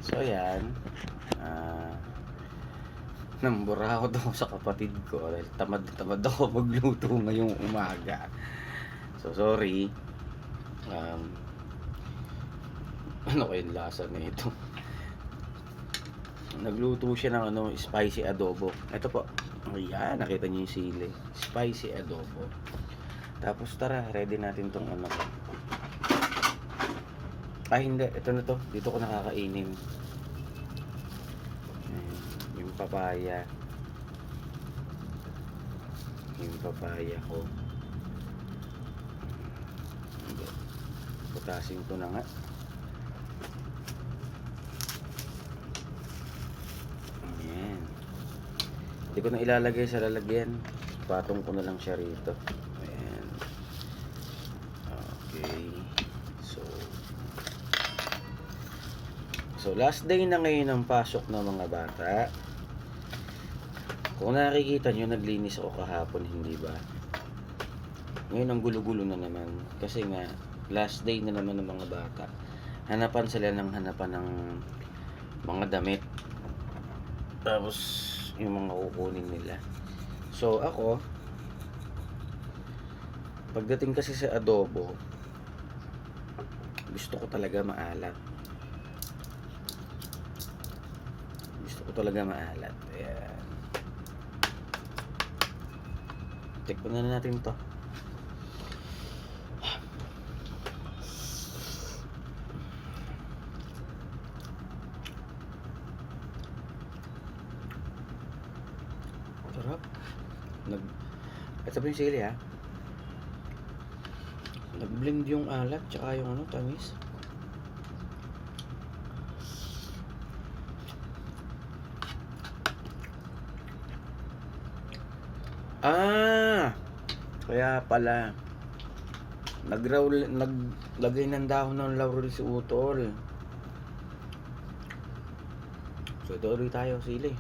So yan, ah, nambura ako daw sa kapatid ko dahil tamad na tamad ako magluto ngayong umaga. So sorry. Um, ano kayong lasa nito? Nagluto siya ng spicy adobo. Ito po. Ayan, nakita niyo yung sili. Spicy adobo. Tapos tara, ready natin tong ano. Ay hindi, ito na to. Dito ko nakakainin. Ayan, yung papaya. Yung papaya ko. Hindi. Putasin ko na nga. Ayan. Hindi ko na ilalagay sa lalagyan. Patong ko na lang siya rito. Ayan. Okay. So last day na ngayon ng pasok ng mga bata. Kung nakikita nyo, naglinis ako kahapon, hindi ba? Ngayon ang gulo-gulo na naman. Kasi nga, last day na naman ng mga bata. Hanapan sila ng hanapan ng mga damit. Tapos, yung mga kukunin nila. So, ako, pagdating kasi sa adobo, gusto ko talaga maalat. Talaga maalat. Ayan. Tikman na natin to. Sarap. Ito po yung sili ha. Nag-blend yung alat tsaka yung tamis. Kaya pala naglagay ng dahon ng laurel si Utol. So ito ulit tayo, sili.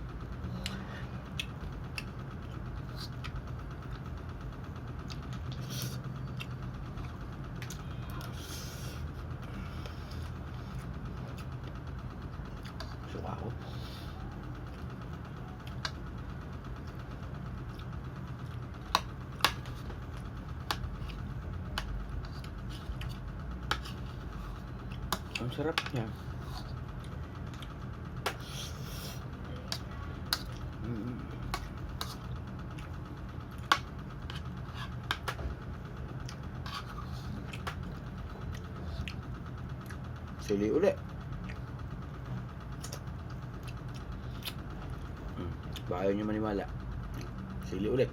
Suka ako. Ang sarap niya. Sili ulit. Baka ayaw nyo maniwala. Sili ulit.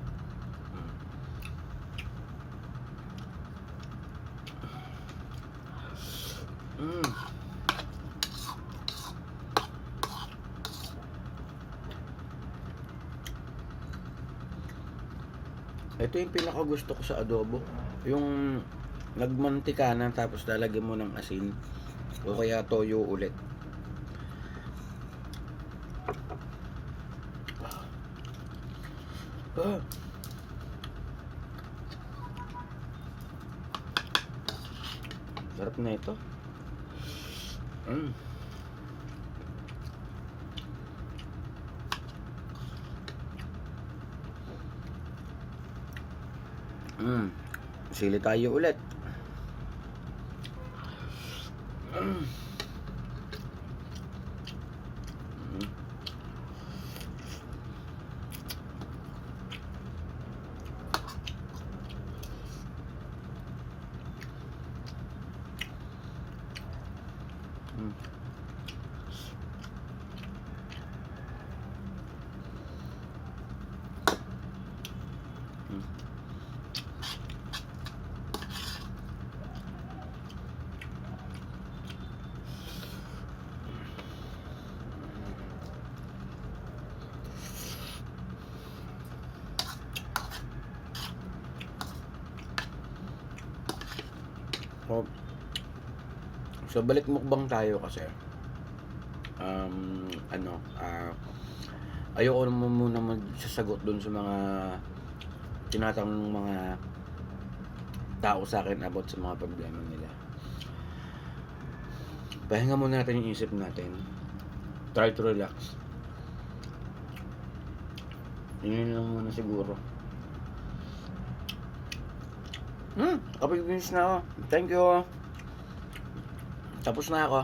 Ito yung pinakagusto ko sa adobo. Yung nagmantika na tapos lalagyan mo ng asin o kaya toyo ulit. Sarap na ito. Sili tayo ulit. So balik mukbang tayo kasi ayoko naman muna magsasagot dun sa mga tinatanong ng mga tao sa akin about sa mga problema nila. Pahinga muna natin yung isip natin. Try to relax. Yun lang muna siguro. Kapag finish na ako. Thank you. Tapos na ako.